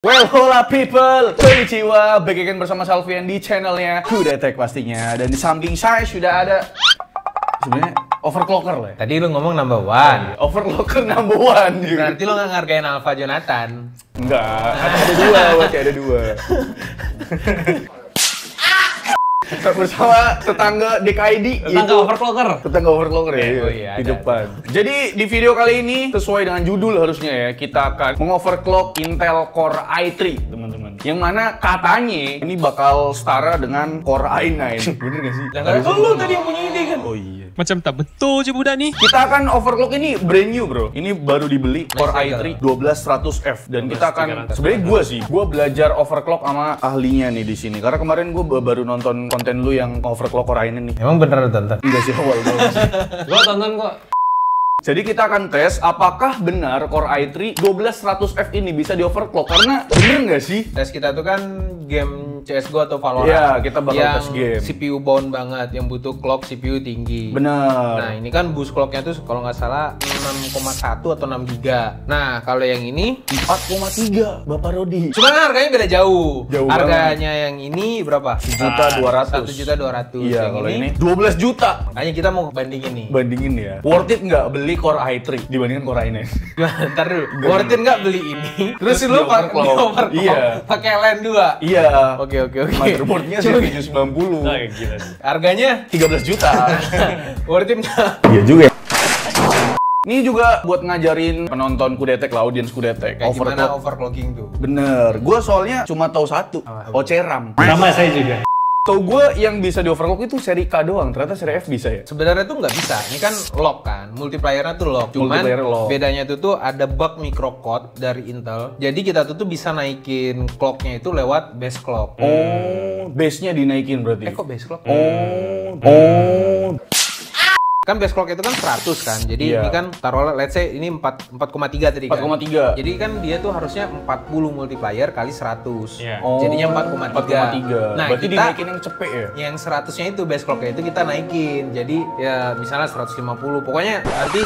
Well, hola people, konnichiwa, back again bersama Salvian di channelnya Kudetek pastinya. Dan di samping saya sudah ada sebenarnya overclocker lah. Tadi lu ngomong number one. Overclocker number one. Berarti lu nggak ngargain Alpha Jonathan. Enggak, ada dua, masih ada dua. Kita bersama tetangga DKID, tetangga overclocker ya, iya, di ada. depan. Jadi di video kali ini sesuai dengan judul harusnya ya, kita akan mengoverclock Intel Core i3 teman-teman. Yang mana katanya ini bakal setara dengan Core i9. Bener gak sih? Lu tadi yang punya ide kan? Oh iya. Macam tak betul je budak ni. Kita akan overclock ini brand new bro. Ini baru dibeli Core i3 12100F dan kita akan sebenarnya gua belajar overclock sama ahlinya nih di sini. Karena kemarin gua baru nonton konten lu yang overclock Core i9 nih. Emang bener tonton? Enggak sih awal Gua tonton kok. Jadi kita akan tes apakah benar Core i3 12100F ini bisa di overclock. Karena bener nggak sih? Tes kita tuh kan game CSGO atau Valorant. Iya, kita bakal yang tes game. CPU bound banget, yang butuh clock CPU tinggi. Bener. Nah ini kan boost clocknya tuh kalau nggak salah 6,1 atau 6 giga. Nah kalau yang ini 4,3 Bapak Rodi. cuma kan harganya beda jauh. Jauh harganya yang ini berapa? 1.200.000. 1.200.000. Iya, Yang kalau ini 12 juta. Makanya kita mau bandingin nih. Bandingin ya. Worth it nggak beli Core i3 dibandingkan Core i9? Ntar dulu, worth it nggak beli ini? Terus lu di-overclock. Iya. pakai LAN 2? Iya. Oke. Motherboardnya 790. Harganya 13 juta. worth it nggak? Iya juga. Ini juga buat ngajarin penonton Kudetek lah, audiens Kudetek. Kayak gimana overclocking tuh? Bener. Gue soalnya cuma tahu satu. Oceram. Sama saya juga. Tau gue yang bisa di overclock itu seri K doang. Ternyata seri F bisa ya. Sebenarnya tuh nggak bisa. Ini kan lock kan, multiplayernya tuh lock. Cuman Multiplayer lock. bedanya tuh ada bug microcode dari Intel. Jadi kita tuh bisa naikin clocknya itu lewat base clock. Oh, base-nya dinaikin berarti. Kok base clock? Oh. Kan base clock itu kan 100 kan. Jadi Iya. ini kan taruhlah let's say ini 4,3 tadi kan. 4,3. Jadi kan dia tuh harusnya 40 multiplier kali 100. Iya. Oh, Jadinya 4,3. Nah, berarti kita dinaikin yang cepet ya? yang 100-nya itu base clocknya itu kita naikin. Jadi ya misalnya 150. Pokoknya nanti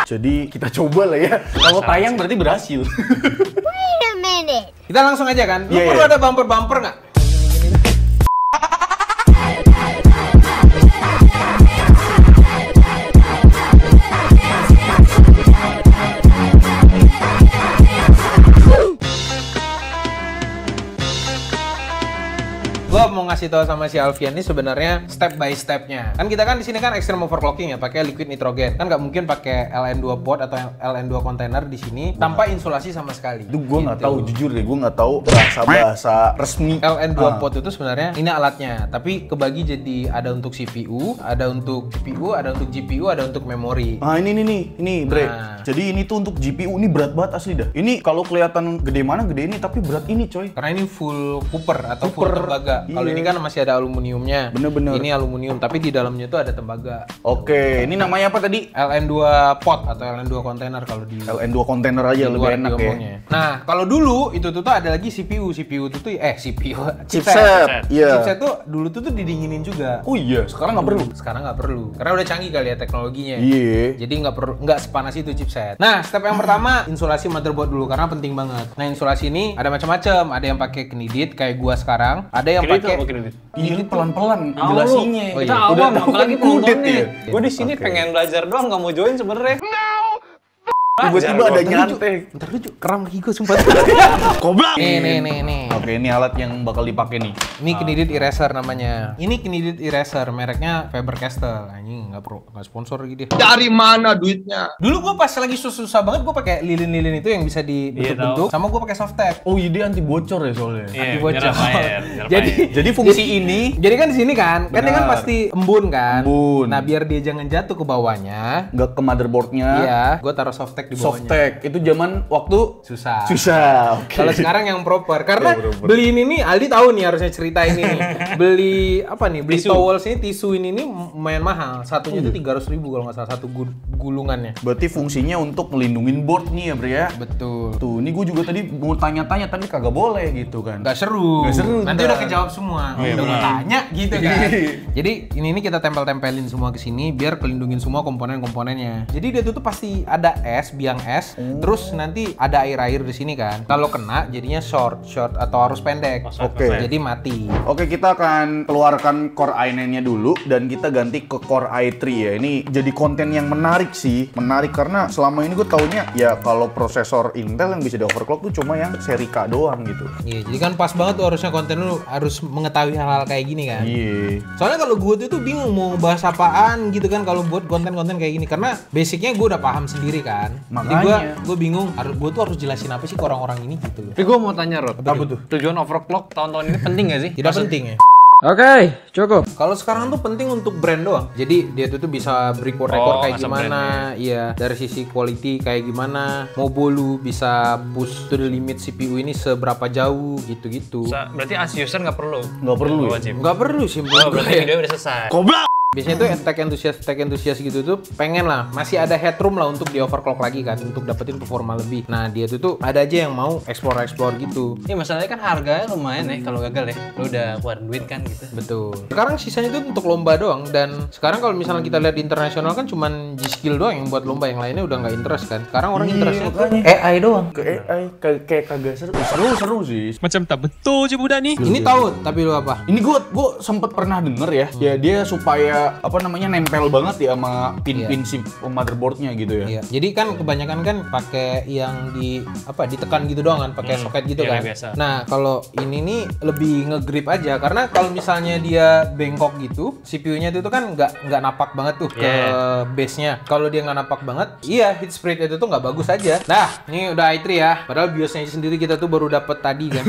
Jadi kita coba lah ya. Kalau tayang berarti berhasil. Wait a minute. kita langsung aja kan. Lu Iya, perlu iya. ada bumper-bumper nggak? Gua mau ngasih tahu sama si Alfian ini sebenarnya step by stepnya. Kan kita kan di sini kan extreme overclocking ya, pakai liquid nitrogen. Kan nggak mungkin pakai LN2 pot atau LN2 container di sini tanpa insulasi sama sekali. Itu gue nggak Gitu. tahu, jujur deh, gue nggak tahu bahasa resmi. LN2 pot itu sebenarnya ini alatnya, tapi kebagi jadi ada untuk CPU, ada untuk GPU, ada untuk GPU, ada untuk memori. Ah ini Bre. Nah. Jadi ini tuh untuk GPU, ini berat banget asli dah. Ini kalau kelihatan gede mana gede ini, tapi berat ini coy. Karena ini full copper atau full Copper. tembaga. Kalau Iya. ini kan masih ada aluminiumnya. Bener-bener. Ini aluminium, tapi di dalamnya tuh ada tembaga. Oke, ini namanya apa tadi? LN2 pot atau LN2 container kalau di LN2 kontainer aja di lebih luar enak ya. diomongnya. Nah, kalau dulu itu tuh ada lagi CPU. CPU itu tuh CPU Chipset. Iya. Chipset tuh dulu tuh didinginin juga. Oh iya, sekarang nggak perlu. Sekarang nggak perlu. Karena udah canggih kali ya teknologinya. Iya. Jadi nggak sepanas itu chipset. Nah, step yang pertama insulasi motherboard dulu karena penting banget. Nah, insulasi ini ada macam-macam. Ada yang pakai knidit kayak gua sekarang. Ada yang pakai Ini pelan-pelan jelasinnya. Oh, iya. Kita Udah awam, tahu apalagi kan kudet penontonnya. ya? Gue di sini Oke. pengen belajar doang, nggak mau join sebenarnya. Tiba-tiba ada nyantai. Bentar dulu, Cuk. Keram lagi gua sumpah. Goblok. Nih. Oke, ini alat yang bakal dipakai nih. Ini knidit eraser namanya. Ini knidit eraser mereknya Faber-Castell. Anjing nggak sponsor lagi dia. Dari mana duitnya? Dulu gua pas lagi susah banget gua pakai lilin-lilin itu yang bisa dibentuk-bentuk sama gua pakai softtek. Oh iya, dia anti bocor ya soalnya. Anti bocor. Jadi fungsi ini Jadi kan di sini kan dia kan Benar. pasti embun kan. Embun. Nah, biar dia jangan jatuh ke bawahnya. nggak ke motherboardnya. Iya, gua taruh softtek di bawahnya. Softtek itu zaman waktu Susah. susah. Oke. Kalau sekarang yang proper karena Iya, proper. beli ini nih Aldi tahu nih harusnya cerita ini nih. Beli apa nih? Beli towels ini tisu ini nih lumayan mahal. Satunya tuh 300.000 kalau nggak salah satu gulungannya. Berarti fungsinya untuk melindungin board nih ya, Bre ya. Betul. Tuh, ini gue juga tadi mau tanya-tanya tapi kagak boleh gitu kan. Nggak seru. Nggak seru, Nanti ntar. udah kejawab semua. iya, Udah benar. tanya gitu kan. Iya. Jadi ini kita tempel-tempelin semua ke sini biar kelindungin semua komponen-komponennya. Jadi dia tuh pasti ada es es, biang es. Terus nanti ada air-air di sini kan. Kalau kena jadinya short atau arus pendek. Oke. Jadi mati. Oke, kita akan keluarkan Core i9-nya dulu dan kita ganti ke Core i3 ya. Ini jadi konten yang menarik sih. Menarik karena selama ini gue taunya ya kalau prosesor Intel yang bisa di overclock tuh cuma yang seri K doang gitu. Iya, jadi kan pas banget tuh harusnya konten lu harus mengetahui hal-hal kayak gini kan. Iya. Soalnya kalau gue tuh bingung mau bahas apaan gitu kan kalau buat konten-konten kayak gini karena basicnya gue udah paham sendiri kan. Jadi Makanya. gue bingung gue tuh harus jelasin apa sih ke orang-orang ini gitu loh. Tapi gue mau tanya, Rod. Apa tuh? Tujuan overclock tahun-tahun ini penting gak sih? Tidak penting ya. Oke, cukup. Kalau sekarang tuh penting untuk brand doang. Jadi dia tuh bisa record kayak asal gimana, iya dari sisi quality kayak gimana. Mau bolu bisa push to the limit CPU ini seberapa jauh gitu-gitu. Berarti as user nggak perlu? Nggak perlu ya? Wajib. Nggak perlu sih Oh, menurut berarti gue. video udah selesai. Biasanya tuh tech enthusiast gitu tuh pengen lah masih ada headroom lah untuk di overclock lagi kan untuk dapetin performa lebih. Nah dia tuh ada aja yang mau explore gitu. Ini masalahnya kan harganya lumayan ya kalau gagal ya. Lu udah keluarin duit kan gitu. Betul. Sekarang sisanya tuh untuk lomba doang dan sekarang kalau misalnya kita lihat di internasional kan cuman G-Skill doang yang buat lomba, yang lainnya udah nggak interest kan. Sekarang orang interestnya ke AI doang. Ke AI kayak kagak seru. Seru sih. Macam tak betul je budak ni. Ini tahu tapi lu apa? Ini gue sempet pernah denger ya. Ya dia supaya apa namanya nempel banget ya sama pin-pin si motherboardnya gitu ya. Iya. Jadi kan kebanyakan kan pakai yang ditekan gitu doang kan, pakai soket gitu iya, kan. biasa. Nah, kalau ini nih lebih nge-grip aja karena kalau misalnya dia bengkok gitu, CPU-nya itu kan nggak napak banget tuh ke base-nya. Kalau dia nggak napak banget, iya heat spread itu tuh nggak bagus aja. Nah, ini udah i3 ya. Padahal BIOS-nya sendiri kita tuh baru dapet tadi kan.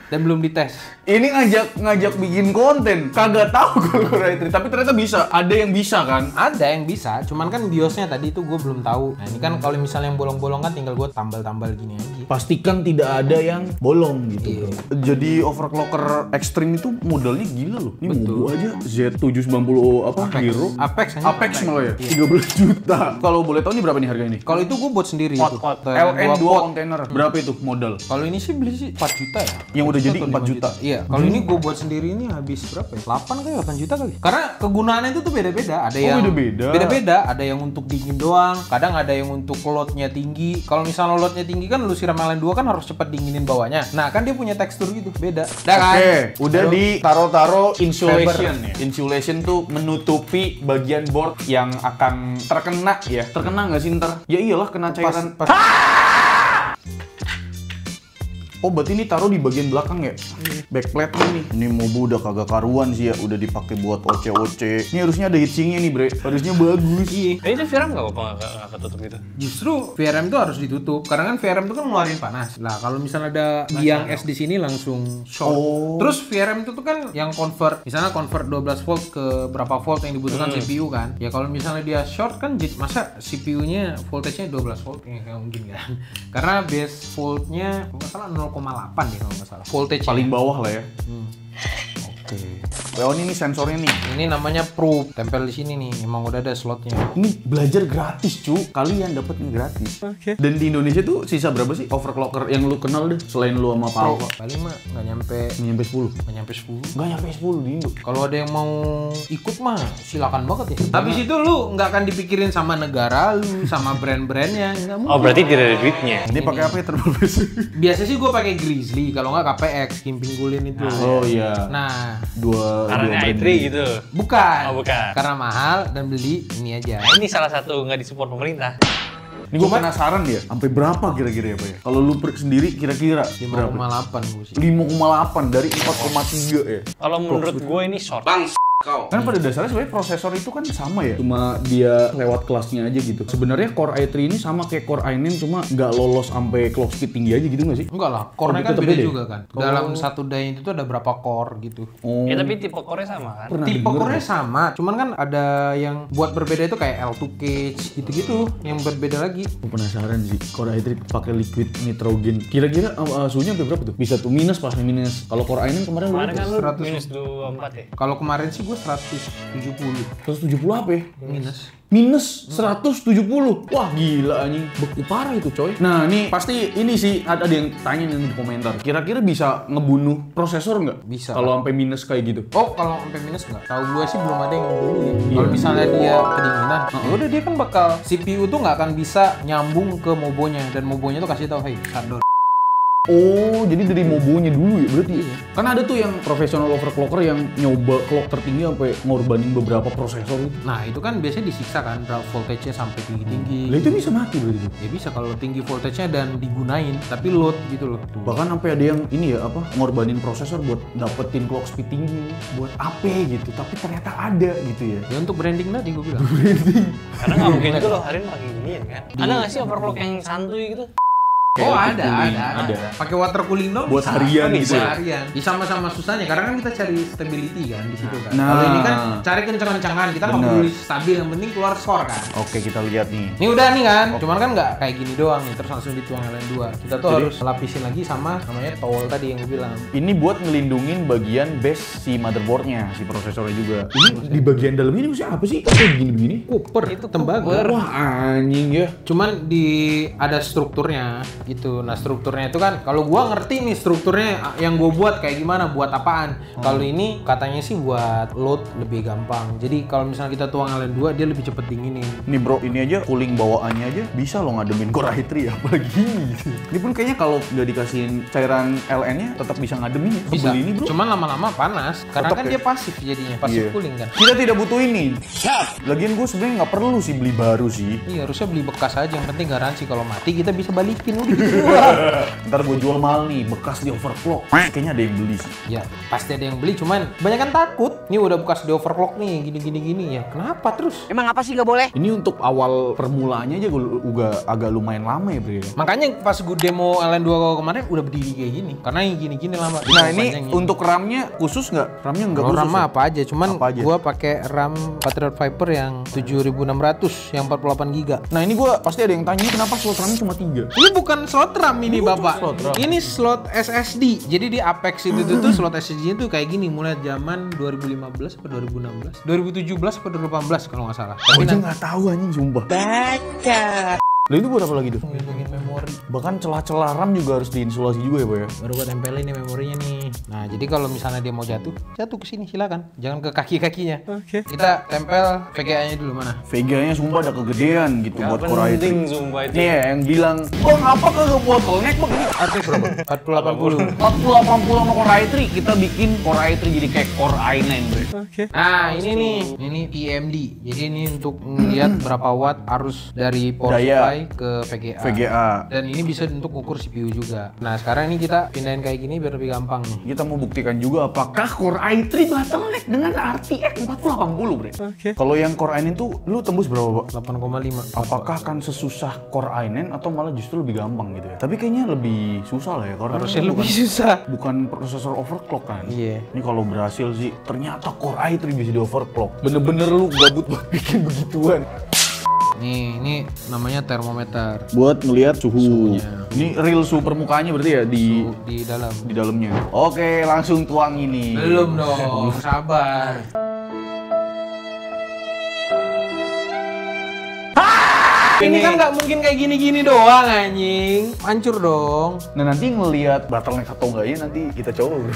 Dan belum dites. Ini ngajak bikin konten. Kagak tahu kalau i3, tapi ternyata bisa. Ada yang bisa kan? Ada yang bisa, cuman kan BIOS-nya tadi tuh gue belum tahu. Nah, ini kan kalau misalnya yang bolong-bolong kan tinggal gue tambal-tambal gini aja. Pastikan tidak ada yang bolong gitu. Iya. Bro. Jadi overclocker ekstrim itu modalnya gila loh. Ini mau aja Z790 apa Hero. Apex malah ya. 13 juta. Kalau boleh tahu ini berapa nih harganya nih? Kalau itu gue buat sendiri itu. LN2 kontainer. Berapa itu modal? Kalau ini sih beli sih 4 juta ya. Yang udah jadi Atau 4 5 juta. Iya, kalau ini gue buat sendiri ini habis berapa ya? 8 kali 8 juta kali. Karena kegunaannya itu tuh beda-beda. Ada yang beda-beda. Beda-beda, ada yang untuk dingin doang, kadang ada yang untuk loadnya tinggi. Kalau misalnya loadnya tinggi kan lu siram LN2 kan harus cepat dinginin bawahnya. Nah, kan dia punya tekstur gitu, beda. Udah kan? Oke, udah Baru ditaro-taro insulation Fiber. ya. Insulation tuh menutupi bagian board yang akan terkena ya. Terkena nggak sih ntar? Ya iyalah kena cairan. pas Oh, berarti ini taruh di bagian belakang ya? Backplate nih. Ini mobu udah kagak karuan sih ya, udah dipakai buat OC-OC. Ini harusnya ada heatsinknya nih, Bre. Harusnya bagus. Iya. Ini tuh VRAM nggak ketutup gitu? Justru VRM itu harus ditutup karena kan VRM itu kan ngeluarin panas. Nah, kalau misalnya ada biang es di sini langsung short. Oh. Terus VRM itu tuh kan yang misalnya convert 12 volt ke berapa volt yang dibutuhkan CPU kan. Ya kalau misalnya dia short kan masa CPU-nya voltage-nya 12 volt ya nggak mungkin kan. Karena base voltnya kalau nggak salah 0,8 deh kalau nggak salah. Voltage Paling bawah lah ya. Oke. Oh, ini sensornya nih. ini namanya probe, tempel di sini nih. Emang udah ada slotnya. Ini belajar gratis, cu. Kalian dapetnya gratis. Oke. Dan di Indonesia tuh sisa berapa sih overclocker yang lu kenal deh selain lu sama Pak Alfa? Paling mah nggak nyampe Nggak nyampe 10. 10. Nggak nyampe 10 di Indo. Kalau ada yang mau ikut mah silakan banget ya. Habis itu lu nggak akan dipikirin sama negara lu, sama brand-brandnya, nggak mungkin. Oh, berarti tidak ada duitnya. Ini pakai apa ya terbatas? Biasa sih gue pakai Grizzly, kalau nggak KPX, Kim Pinggulin itu. Oh iya. Nah, Karena brand i3 ini. gitu. bukan. Oh, bukan. Karena mahal dan beli ini aja. Nah, ini salah satu nggak disupport pemerintah. Ini gue penasaran ya, sampai berapa kira-kira ya Pak ya? Kalau lu sendiri kira-kira berapa? 5,8 gue sih. 5,8 dari 4,3 ya. Kalau menurut gue ini short. Kan pada dasarnya sebenarnya prosesor itu kan sama ya, cuma dia lewat kelasnya aja gitu. Sebenarnya Core i3 ini sama kayak Core i9 cuma nggak lolos sampai clock speed tinggi aja gitu nggak sih? Enggak lah, core-nya Oh, kan tetep beda beda ya? juga kan. Dalam satu die itu tuh ada berapa core gitu. Oh. Ya tapi tipe core-nya sama kan? Pernah Tipe denger core-nya deh. sama, cuman kan ada yang buat berbeda itu kayak L2 cage gitu-gitu yang berbeda lagi. Gue penasaran sih, Core i3 pakai liquid nitrogen. Kira-kira suhunya sampai berapa tuh? Bisa tuh minus pas minus. Kalau Core i9 kemarin Kemarin kan lu Seratus. minus 24 ya? Kalau kemarin sih gue 170 170 apa ya? minus. Minus 170. Wah gila anjing, beku parah itu coy. Nah ini pasti ini sih ada yang tanya nih di komentar. Kira-kira bisa ngebunuh prosesor nggak? Bisa. Kalau sampai minus kayak gitu. Oh, kalau sampai minus nggak? Tahu gue sih belum ada yang dulu ya. Kalau misalnya dia kedinginan, ya udah dia kan bakal CPU tuh nggak akan bisa nyambung ke mobonya dan mobonya tuh kasih tahu, hey, shutdown. Oh, jadi dari mobonya dulu ya berarti. Iya. Kan ada tuh yang profesional overclocker yang nyoba clock tertinggi sampai ngorbanin beberapa prosesor itu. Nah, itu kan biasanya disiksa kan, voltage-nya sampai tinggi-tinggi. Lah itu bisa mati berarti itu. Ya bisa kalau tinggi voltage-nya dan digunain, tapi load gitu loh. Bahkan sampai ada yang ini ya apa ngorbanin prosesor buat dapetin clock speed tinggi, buat AP gitu. Tapi ternyata ada gitu ya. Ya untuk branding tadi gue bilang. Karena nggak mungkin juga lo hari ini pakai ginian kan. Ada nggak sih overclock yang santuy gitu? Oh Kayak ada. Pakai water cooling dong. Buat bisa. harian gitu. Bisa harian. Ya, sama-sama susahnya karena kan kita cari stability kan di situ kan. Nah. Kalau ini kan cari kencang-kencangan, kita nggak Bener. peduli stabil, yang penting keluar skor kan. Oke, kita lihat nih. Ini udah nih kan, cuman kan nggak kayak gini doang nih, terus langsung dituang LN2. Kita tuh Jadi- harus lapisin lagi sama namanya towel tadi yang gue bilang. Ini buat ngelindungin bagian base si motherboardnya, si prosesornya juga. Ini di bagian dalam ini apa sih? Kayak begini-begini. Cooper, itu tembaga. Wah anjing ya. Cuman ada strukturnya gitu. Nah, strukturnya itu kan kalau gua ngerti nih strukturnya yang gua buat kayak gimana, buat apaan. Kalau ini katanya sih buat load lebih gampang. Jadi kalau misalnya kita tuang LN2 dia lebih cepet dinginin. Nih bro, ini aja cooling bawaannya aja bisa lo ngademin Core i3 apalagi ini. Ini pun kayaknya kalau nggak dikasihin cairan LN-nya tetap bisa ngademin ya. Bisa. Sebel ini bro. Cuman lama-lama panas karena Tetep kan ya? dia pasif jadinya, pasif Iya. cooling kan. Kita tidak butuh ini. Lagian gue sebenarnya nggak perlu sih beli baru sih. Iya, harusnya beli bekas aja, yang penting garansi kalau mati kita bisa balikin udah gitu. Ntar gue jual mahal nih, bekas di overclock. Kayaknya ada yang beli sih. Ya, pasti ada yang beli, cuman banyak kan takut. Ini udah bekas di overclock nih, gini ya. Kenapa terus? Emang apa sih nggak boleh? Ini untuk awal permulaannya aja gue juga agak lumayan lama ya bro ya. Makanya pas gue demo LN2 kemarin udah berdiri kayak gini. Karena yang gini-gini lama. Nah ini Panjangnya. untuk RAM-nya khusus nggak? RAM-nya nggak Kalau khusus RAM ya? apa aja, cuman Apa aja? gua pakai RAM Patriot Viper yang 7600 yang 48 GB. Nah ini gue pasti ada yang tanya, ini kenapa slot RAM-nya cuma 3? Ini bukan slot RAM ini, Bapak. slot RAM. Ini slot SSD. Jadi di Apex itu tuh slot SSD-nya tuh kayak gini mulai zaman 2015 atau 2016. 2017 atau 2018 kalau nggak salah. Gue aja nanti nggak tahu anjing sumpah. Lah itu buat apa lagi tuh? ngilangin memori. Bahkan celah-celah RAM juga harus diinsulasi juga ya Pak ya? Baru gua tempelin nih memorinya nih. Nah, jadi kalau misalnya dia mau jatuh ke sini silakan. Jangan ke kaki-kakinya. Oke. Kita tempel VGA-nya dulu mana? VGA-nya sumpah ada kegedean gitu buat Core i3. penting sumpah itu. Nih ya, yang bilang, bang apa kagak bottleneck bang? Ini Artis berapa? 4080. 4080 sama Core i3, kita bikin Core i3 jadi kayak Core i9 bro. Nah, ini nih. Ini PMD. Jadi ini untuk melihat berapa watt arus dari power Daya. supply ke VGA. VGA. Dan ini bisa untuk ukur CPU juga. Nah, sekarang ini kita pindahin kayak gini biar lebih gampang nih. Kita mau buktikan juga apakah Core i3 bottleneck dengan RTX 4080 bro. Kalau yang Core i9 tuh lu tembus berapa Pak? 8,5. Apakah akan sesusah Core i9 atau malah justru lebih gampang gitu ya? Tapi kayaknya lebih susah lah ya, karena Harusnya kan lebih susah. bukan prosesor overclock kan? Iya. Ini kalau berhasil sih, ternyata Core i3 bisa di overclock. Bener-bener lu gabut buat bikin begituan. Nih, ini namanya termometer. Buat ngelihat suhu. Suhunya. Ini real suhu permukaannya berarti ya di Di dalam. dalamnya. Oke, langsung tuang ini. Belum dong, sabar. Ini kan nggak mungkin kayak gini-gini doang anjing. Hancur dong. Nah nanti ngelihat bottleneck atau enggaknya nanti kita coba bro.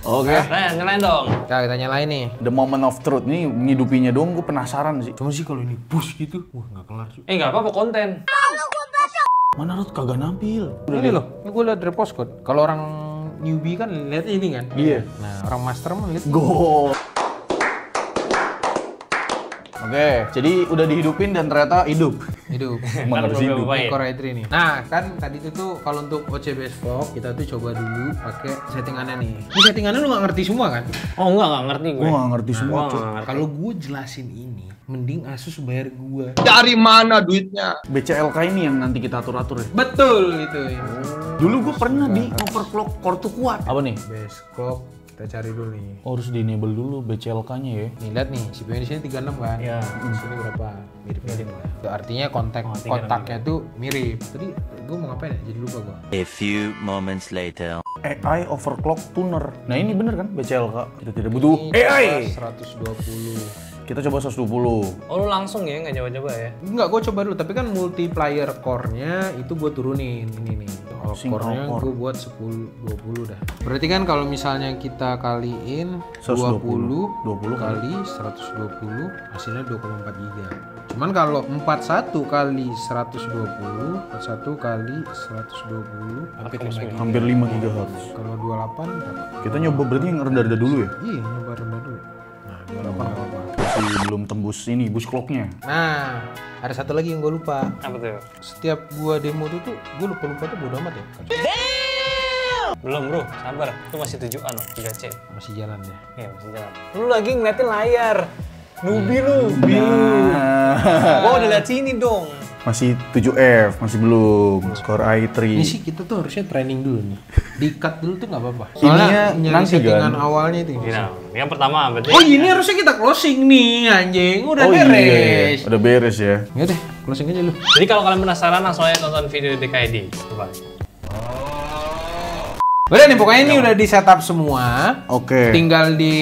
Oke. Nyalain dong. Nah, kita nyalain nih. The moment of truth nih ngidupinya doang gue penasaran sih. Cuma sih kalau ini push gitu, wah nggak kelar sih. Nggak apa-apa konten. Mana Rod kagak nampil. Ini loh, ini gue liat dari postcode. Kalau orang newbie kan lihat ini kan. Iya. Nah, orang master mah lihat. Go. Oke, jadi udah dihidupin dan ternyata hidup. Hidup. Emang harus hidup. Baik. Core i3 nih. Nah, kan tadi itu tuh kalau untuk OCBS Vlog kita tuh coba dulu pakai settingannya nih. Ini settingannya lu nggak ngerti semua kan? Oh nggak ngerti gue. Gue gak ngerti semua Gua tuh. nggak ngerti. Kalau gue jelasin ini, mending Asus bayar gue. Dari mana duitnya? BCLK ini yang nanti kita atur-atur ya. Betul itu. Dulu gue pernah di overclock core tuh kuat. Apa nih? Beskok Kita cari dulu nih. Oh, harus di-enable dulu BCLK-nya ya. Nih lihat nih, CPU di sini 36 kan? Iya. Di sini berapa? Mirip lah. Itu artinya kontaknya tuh mirip. Tadi gue mau ngapain ya? Jadi lupa gue. A few moments later. AI overclock tuner. Nah, ini bener kan BCLK? Kita tidak butuh AI. 120. Kita coba 120. Oh lu langsung ya, nggak coba-coba ya? Enggak, gue coba dulu. Tapi kan multiplier core-nya itu gue turunin. Ini nih. Oh, Single core-nya core. gue buat 20 dah. Berarti kan kalau misalnya kita kaliin 120 20 kali 120 hasilnya 2,4 giga. Cuman kalau 41 kali 120, 41 kali 120 hampir 5 giga. Hampir 5 GHz. Kalau 28 berapa? Kita nyoba berarti yang rendah-rendah dulu ya? Iya, nyoba rendah dulu. Nah, 28 nggak apa-apa. Masih belum tembus ini bus clock-nya. Nah, ada satu lagi yang gue lupa. Apa tuh? Setiap gua demo tuh gue lupa tuh bodo amat ya. Belum bro, sabar. Itu masih 7A loh, 3C. Masih jalan ya. Iya masih jalan. Lu lagi ngeliatin layar. Nubi lu. Nah, Gua udah liat sini dong. masih 7F, masih belum. Core i3. Ini sih kita tuh harusnya training dulu nih. Di-cut dulu tuh nggak apa-apa. Ininya Soalnya nyari nanti settingan kan? awalnya itu. Nah, yang pertama berarti. Oh ini harusnya kita closing nih anjing. Udah Oh iya, beres. udah beres ya. Ya udah, closing aja lu. Jadi kalau kalian penasaran langsung aja tonton video DKID. Coba. Udah nih pokoknya ini udah di setup semua. Oke. Tinggal di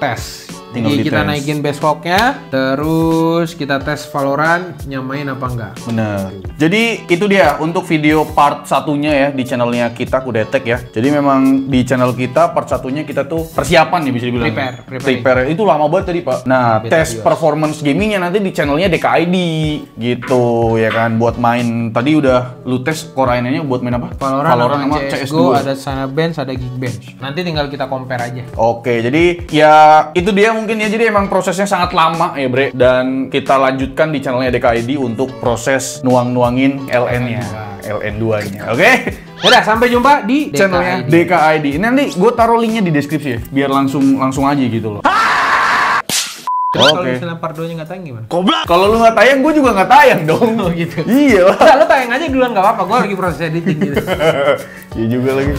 tes. Tinggal Jadi kita dites. naikin base clock-nya, terus kita tes Valorant nyamain apa enggak. Bener. Jadi itu dia untuk video part satunya ya di channelnya kita Kudetek ya. Jadi memang di channel kita part satunya kita tuh persiapan ya bisa dibilang. Prepare. Itu lama banget tadi Pak. Nah Beta tes BIOS. performance gamingnya nanti di channelnya DKID gitu ya kan. Buat main tadi udah lu tes core i9-nya buat main apa? Valorant sama CS2. CSGO, ada Sanabench, ada Geekbench. Nanti tinggal kita compare aja. Oke, jadi ya itu dia mungkin ya. Jadi emang prosesnya sangat lama ya Bre. Dan kita lanjutkan di channelnya DKID untuk proses nuang-nuangin LN-nya. LN2-nya, oke? Udah, sampai jumpa di Channelnya DKID. DKID. Ini nanti gue taruh linknya di deskripsi ya. Biar langsung aja gitu loh. Terus kalau Oke. misalnya part 2-nya nggak tayang gimana? Kalau lu nggak tayang, gue juga nggak tayang dong. Oh gitu. Iya lah. Udah, lu tayang aja duluan nggak apa-apa. Gue lagi proses editing gitu. Iya juga lagi.